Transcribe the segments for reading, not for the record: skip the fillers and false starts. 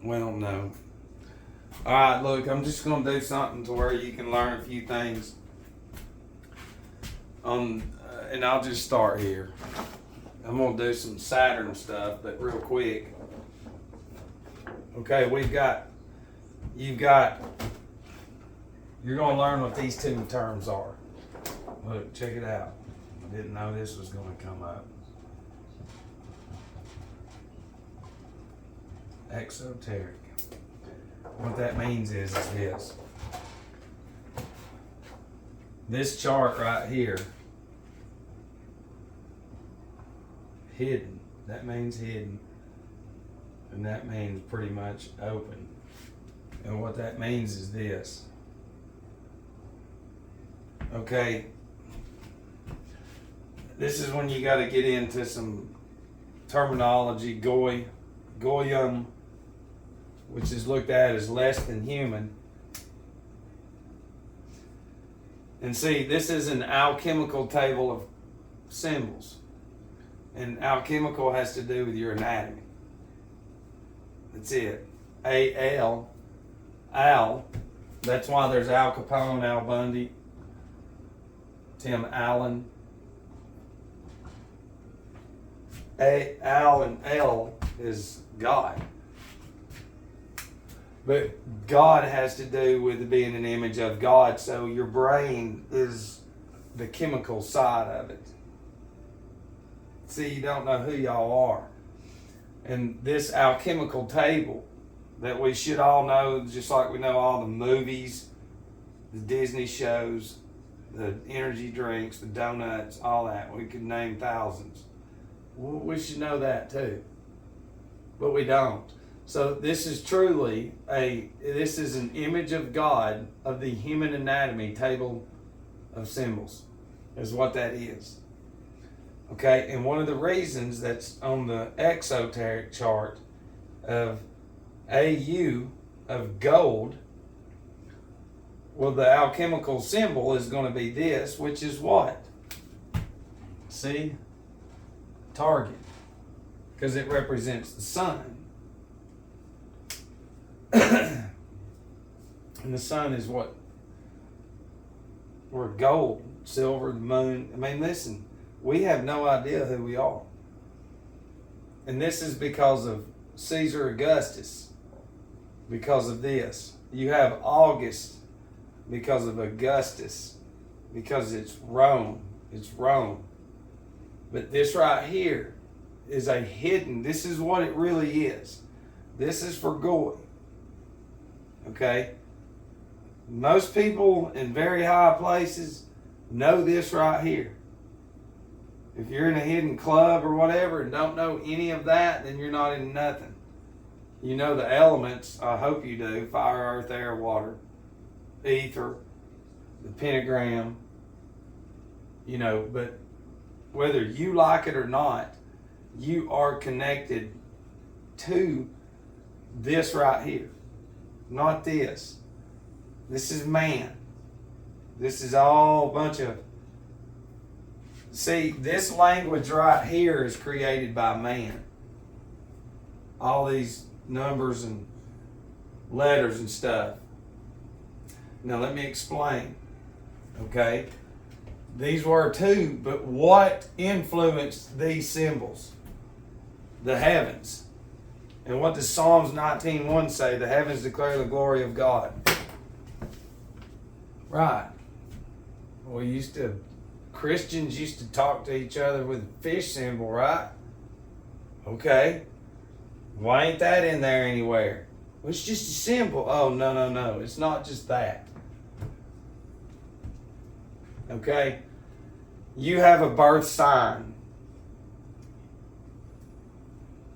Well, no. All right, look, I'm just going to do something to where you can learn a few things. And I'll just start here. I'm going to do some Saturn stuff, but real quick. Okay, you're going to learn what these two terms are. Look, check it out. I didn't know this was going to come up. Exoteric. What that means is this. This chart right here, hidden. That means hidden. And that means pretty much open. And what that means is this. Okay. This is when you got to get into some terminology, goyim, which is looked at as less than human. And see, this is an alchemical table of symbols. And alchemical has to do with your anatomy. That's it. A-L, Al. That's why there's Al Capone, Al Bundy, Tim Allen. Al and L is God. But God has to do with being an image of God, so your brain is the chemical side of it. See, you don't know who y'all are. And this alchemical table that we should all know, just like we know all the movies, the Disney shows, the energy drinks, the donuts, all that. We could name thousands. Well, we should know that too. But we don't. So this is truly this is an image of God of the human anatomy table of symbols is what that is. Okay, and one of the reasons that's on the exoteric chart of AU of gold, well, the alchemical symbol is going to be this, which is what? See? Target. Because it represents the sun. And the sun is what? We're gold, silver, the moon. I mean, listen, we have no idea who we are. And this is because of Caesar Augustus. Because of this. You have August because of Augustus. Because it's Rome. It's Rome. But this right here is a hidden, this is what it really is. This is for Goy. Okay? Most people in very high places know this right here. If you're in a hidden club or whatever and don't know any of that, then you're not in nothing. You know the elements, I hope you do, fire, earth, air, water, ether, the pentagram, you know, but whether you like it or not, you are connected to this right here. Not this. This is man. This is all a bunch of... See, this language right here is created by man. All these numbers and letters and stuff. Now let me explain. Okay? These were too, but what influenced these symbols? The heavens. And what does Psalms 19:1 say? The heavens declare the glory of God. Right. Christians used to talk to each other with a fish symbol, right? Okay. Why ain't that in there anywhere? Well, it's just a symbol. Oh, no. It's not just that. Okay? You have a birth sign.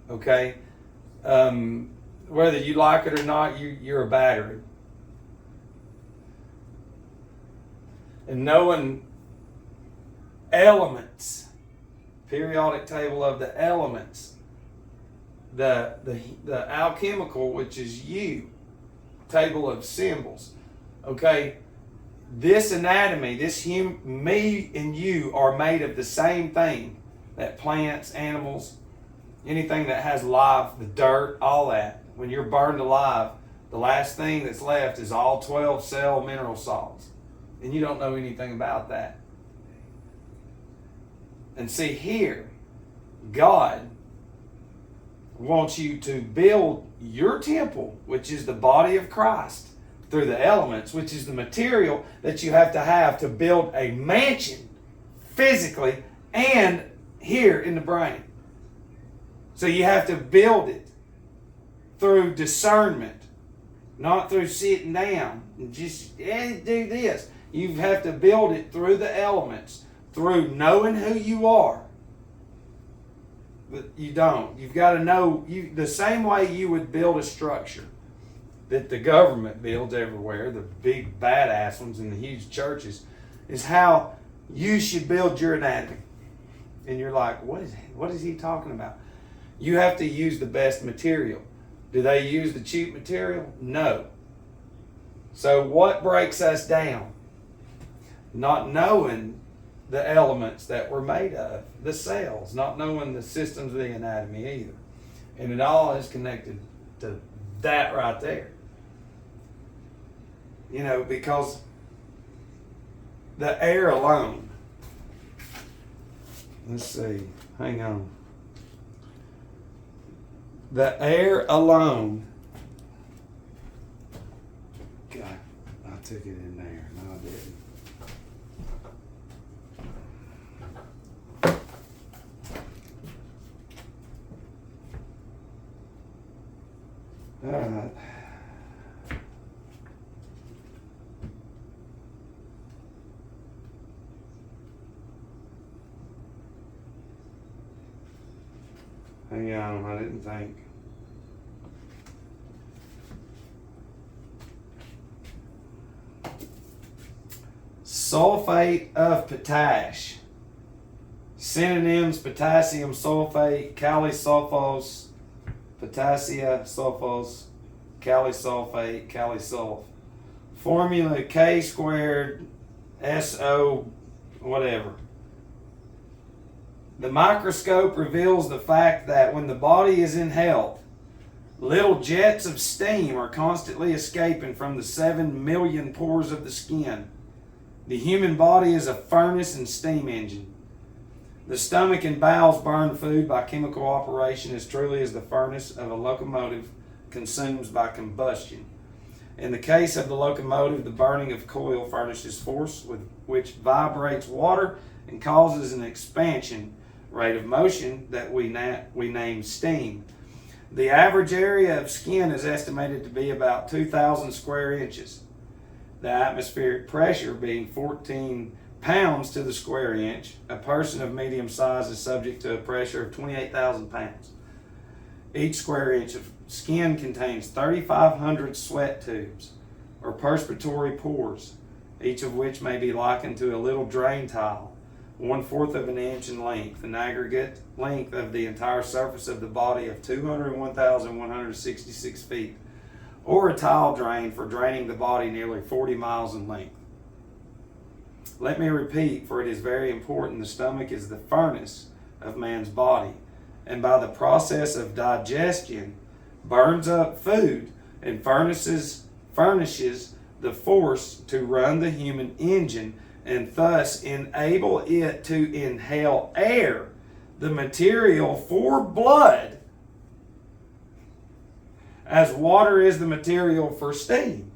Okay? Whether you like it or not, you're a battery. And knowing elements, periodic table of the elements, the alchemical, which is you, table of symbols. Okay? This anatomy, me and you are made of the same thing that plants, animals, anything that has life, the dirt, all that. when you're burned alive, the last thing that's left is all 12 cell mineral salts. And you don't know anything about that. And see here, God wants you to build your temple, which is the body of Christ, through the elements, which is the material that you have to build a mansion physically and here in the brain. So you have to build it through discernment, not through sitting down and just do this. You have to build it through the elements, through knowing who you are. But you don't. You've got to know the same way you would build a structure that the government builds everywhere, the big badass ones in the huge churches, is how you should build your anatomy. And you're like, what is he talking about? You have to use the best material. Do they use the cheap material? No. So what breaks us down? Not knowing the elements that we're made of, the cells, not knowing the systems of the anatomy either. And it all is connected to that right there. You know, because the air alone, let's see, hang on. The air alone, God, I took it in there. No, I didn't. All right. Hang on, I didn't think. Sulfate of potash. Synonyms: potassium sulfate, kali sulfose, potassia sulfose, kali sulfate, kali sulf. Formula K squared SO whatever. The microscope reveals the fact that when the body is in health, little jets of steam are constantly escaping from the 7 million pores of the skin. The human body is a furnace and steam engine. The stomach and bowels burn food by chemical operation as truly as the furnace of a locomotive consumes by combustion. In the case of the locomotive, the burning of coil furnishes force which vibrates water and causes an expansion rate of motion that we name steam. The average area of skin is estimated to be about 2,000 square inches. The atmospheric pressure being 14 pounds to the square inch. A person of medium size is subject to a pressure of 28,000 pounds. Each square inch of skin contains 3,500 sweat tubes, or perspiratory pores, each of which may be likened to a little drain tile, 1/4 of an inch in length, an aggregate length of the entire surface of the body of 201,166 feet, or a tile drain for draining the body nearly 40 miles in length. Let me repeat, for it is very important, the stomach is the furnace of man's body, and by the process of digestion burns up food and furnishes the force to run the human engine and thus enable it to inhale air, the material for blood, as water is the material for steam.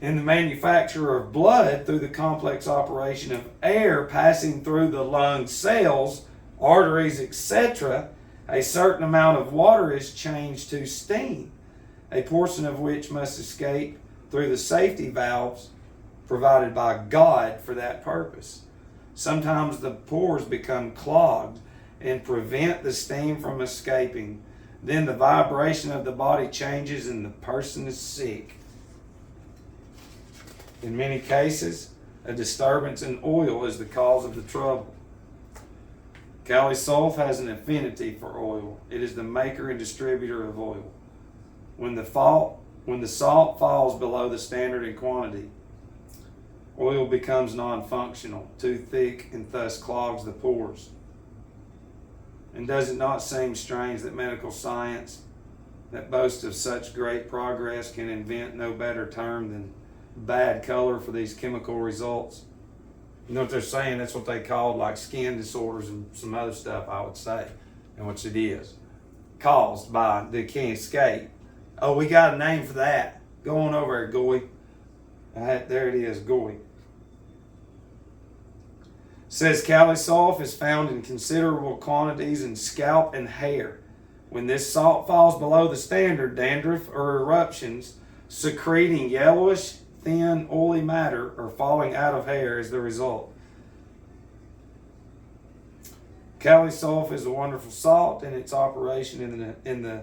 In the manufacture of blood through the complex operation of air passing through the lung cells, arteries, etc., a certain amount of water is changed to steam, a portion of which must escape through the safety valves provided by God for that purpose. Sometimes the pores become clogged and prevent the steam from escaping. Then the vibration of the body changes and the person is sick. In many cases, a disturbance in oil is the cause of the trouble. Kali sulf has an affinity for oil. It is the maker and distributor of oil. When the salt falls below the standard in quantity, oil becomes non-functional, too thick, and thus clogs the pores. And does it not seem strange that medical science that boast of such great progress can invent no better term than bad color for these chemical results. You know what they're saying? That's what they called like skin disorders and some other stuff, I would say, and which it is, caused by the can't escape. Oh, we got a name for that. Go on over there, Goy. There it is, Goy. Says Calisulf is found in considerable quantities in scalp and hair. When this salt falls below the standard, dandruff or eruptions secreting yellowish, thin, oily matter or falling out of hair is the result. Calisulf is a wonderful salt in its operation in the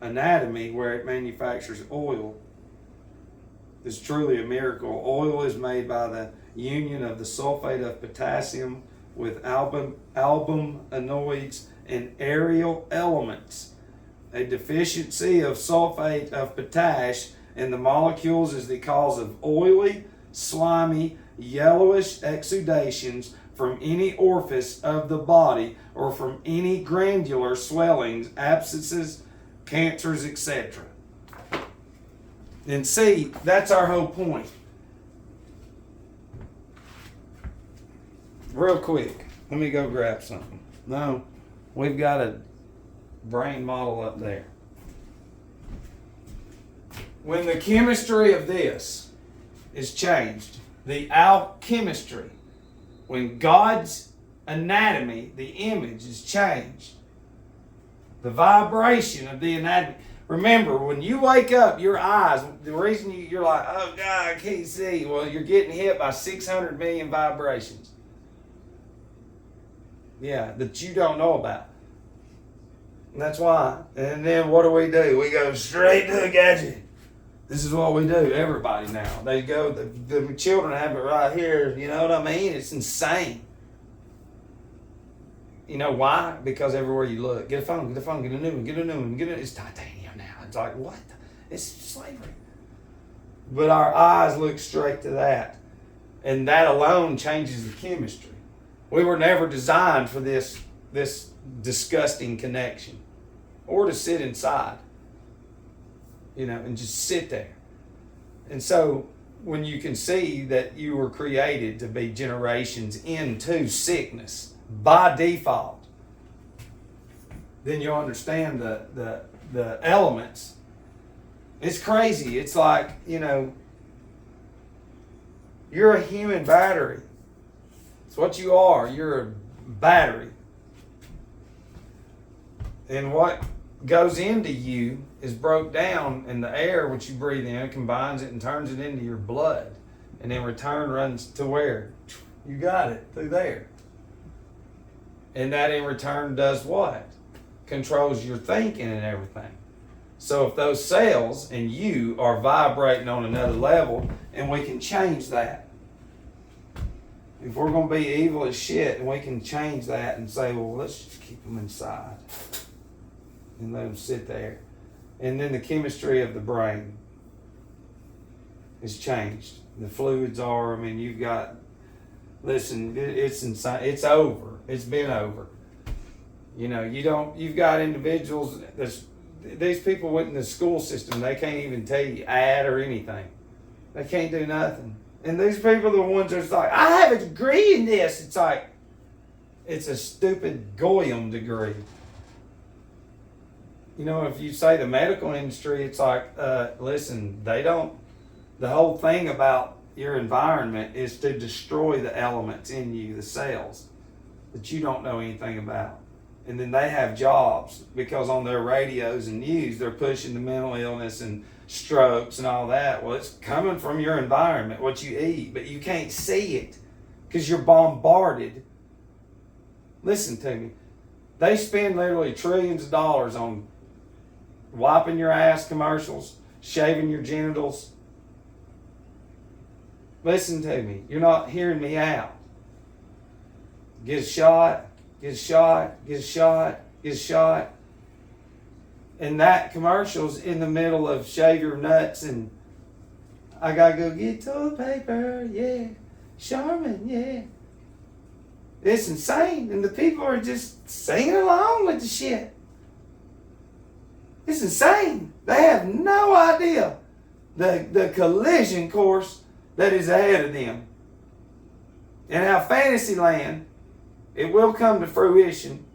anatomy where it manufactures oil. It's truly a miracle. Oil is made by the union of the sulfate of potassium with albuminoids and aerial elements. A deficiency of sulfate of potash in the molecules is the cause of oily, slimy, yellowish exudations from any orifice of the body or from any granular swellings, abscesses, cancers, etc. And see, that's our whole point. Real quick, let me go grab something. No, we've got a brain model up there. When the chemistry of this is changed, the alchemistry, when God's anatomy, the image is changed, the vibration of the anatomy. Remember, when you wake up, your eyes, the reason you're like, oh God, I can't see. Well, you're getting hit by 600 million vibrations. Yeah, that you don't know about. And that's why. And then what do? We go straight to the gadget. This is what we do, everybody now. They go, the children have it right here, you know what I mean? It's insane. You know why? Because everywhere you look, get a phone, get a new one, it's titanium now. It's like, what? It's slavery. But our eyes look straight to that. And that alone changes the chemistry. We were never designed for this disgusting connection. Or to sit inside. You know, and just sit there. And so, when you can see that you were created to be generations into sickness by default, then you'll understand the elements. It's crazy. It's like, you know, you're a human battery. It's what you are. You're a battery. And what goes into you is broke down in the air which you breathe in, combines it and turns it into your blood, and in return runs to where? You got it, through there. And that in return does what? Controls your thinking and everything. So if those cells and you are vibrating on another level, and we can change that. If we're going to be evil as shit, and we can change that and say, well, let's just keep them inside and let them sit there. And then the chemistry of the brain is changed. The fluids are, I mean, you've got, listen, it's insane. It's over. It's been over. You know, you've got individuals, these people went in the school system, they can't even tell you add or anything. They can't do nothing. And these people are the ones that's like, I have a degree in this. It's like, it's a stupid Goyim degree. You know, if you say the medical industry, it's like, listen, the whole thing about your environment is to destroy the elements in you, the cells, that you don't know anything about. And then they have jobs because on their radios and news, they're pushing the mental illness and strokes and all that. Well, it's coming from your environment, what you eat, but you can't see it because you're bombarded. Listen to me. They spend literally trillions of dollars on wiping your ass commercials, shaving your genitals. Listen to me. You're not hearing me out. Get a shot, get a shot, get a shot, get a shot. And that commercial's in the middle of shave your nuts and I gotta go get toilet paper, yeah. Charmin, yeah. It's insane. And the people are just singing along with the shit. It's insane. They have no idea the collision course that is ahead of them. And how Fantasyland, it will come to fruition.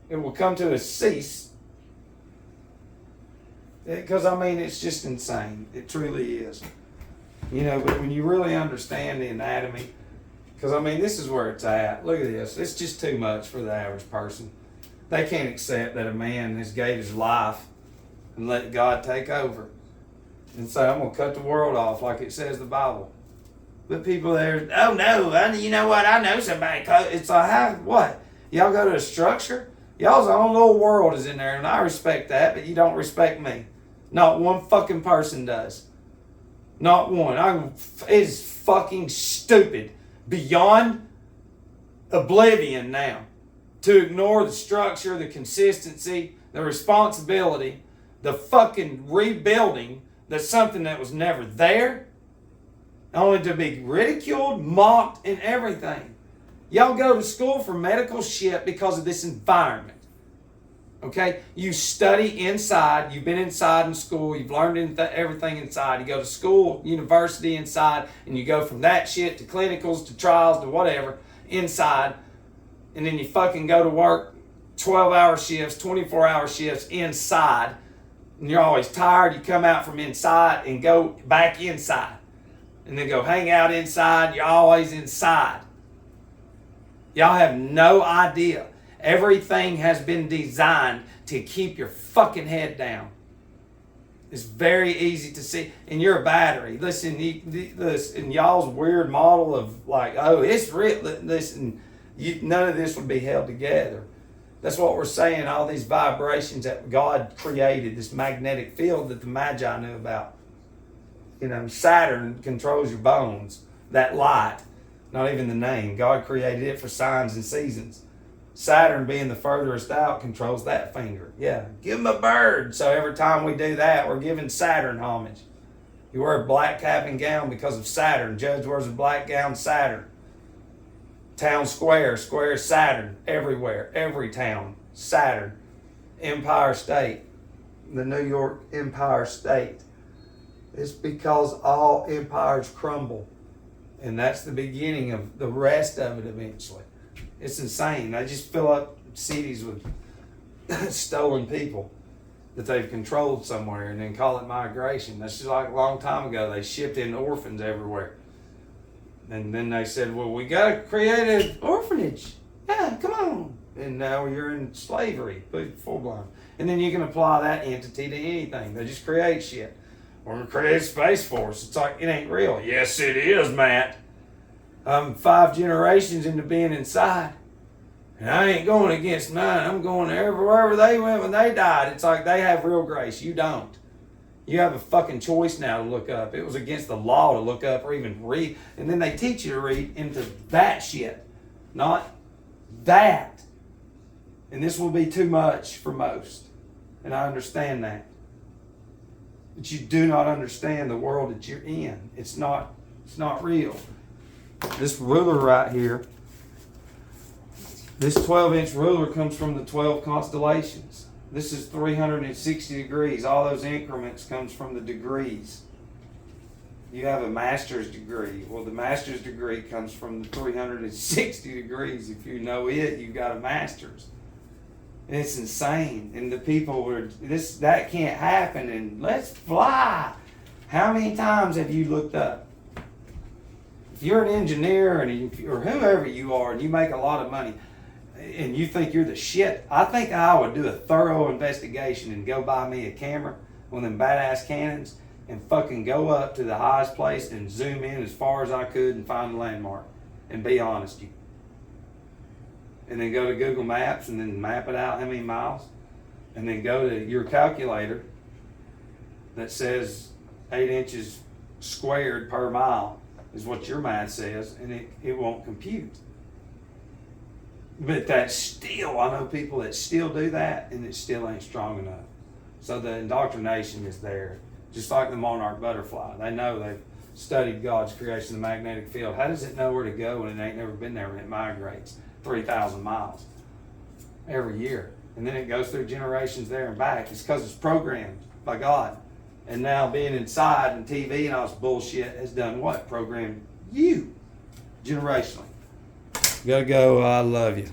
It will come to a cease. Because, I mean, it's just insane. It truly is. You know, but when you really understand the anatomy, because, I mean, this is where it's at. Look at this. It's just too much for the average person. They can't accept that a man has gave his life and let God take over and say, I'm going to cut the world off like it says the Bible. But people there, oh no, you know what, I know somebody. It's like, how, what? Y'all go to a structure? Y'all's own little world is in there, and I respect that, but you don't respect me. Not one fucking person does. Not one. It is fucking stupid. Beyond oblivion now. To ignore the structure, the consistency, the responsibility, the fucking rebuilding that's something that was never there, only to be ridiculed, mocked, and everything. Y'all go to school for medical shit because of this environment. Okay? You study inside. You've been inside in school. You've learned everything inside. You go to school, university inside, and you go from that shit to clinicals, to trials, to whatever, inside. And then you fucking go to work 12-hour shifts, 24-hour shifts inside. And you're always tired. You come out from inside and go back inside. And then go hang out inside. You're always inside. Y'all have no idea. Everything has been designed to keep your fucking head down. It's very easy to see. And you're a battery. Listen, in y'all's weird model of like, oh, it's real. Listen, none of this would be held together. That's what we're saying. All these vibrations that God created, this magnetic field that the Magi knew about. You know, Saturn controls your bones. That light, not even the name. God created it for signs and seasons. Saturn, being the furthest out, controls that finger. Yeah, give him a bird. So every time we do that, we're giving Saturn homage. You wear a black cap and gown because of Saturn. Judge wears a black gown, Saturn. Town square, Saturn. Everywhere, every town, Saturn. Empire State, the New York Empire State. It's because all empires crumble. And that's the beginning of the rest of it eventually. It's insane. They just fill up cities with stolen people that they've controlled somewhere and then call it migration. That's just like a long time ago. They shipped in orphans everywhere. And then they said, well, we got to create an orphanage. Yeah, come on. And now you're in slavery, full blown. And then you can apply that entity to anything. They just create shit. We're going to create a Space Force. It's like, it ain't real. Yes, it is, Matt. I'm 5 generations into being inside. And I ain't going against mine. I'm going wherever they went when they died. It's like they have real grace. You don't. You have a fucking choice now to look up. It was against the law to look up or even read. And then they teach you to read into that shit. Not that. And this will be too much for most. And I understand that. But you do not understand the world that you're in. It's not real. This ruler right here, this 12-inch ruler comes from the 12 constellations. This is 360 degrees. All those increments comes from the degrees. You have a master's degree. Well, the master's degree comes from the 360 degrees. If you know it, you've got a master's. And it's insane. And the people were, that can't happen. And let's fly. How many times have you looked up? If you're an engineer or whoever you are and you make a lot of money and you think you're the shit, I think I would do a thorough investigation and go buy me a camera, one of them badass Canons, and fucking go up to the highest place and zoom in as far as I could and find a landmark and be honest with you. And then go to Google Maps and then map it out how many miles. And then go to your calculator that says 8 inches squared per mile is what your math says, and it won't compute. But that's still, I know people that still do that, and it still ain't strong enough. So the indoctrination is there. Just like the monarch butterfly. They know they've studied God's creation, the magnetic field. How does it know where to go when it ain't never been there when it migrates 3,000 miles every year? and then it goes through generations there and back. It's because it's programmed by God. And now being inside and TV and all this bullshit has done what? Programmed you generationally. Gotta go. I love you.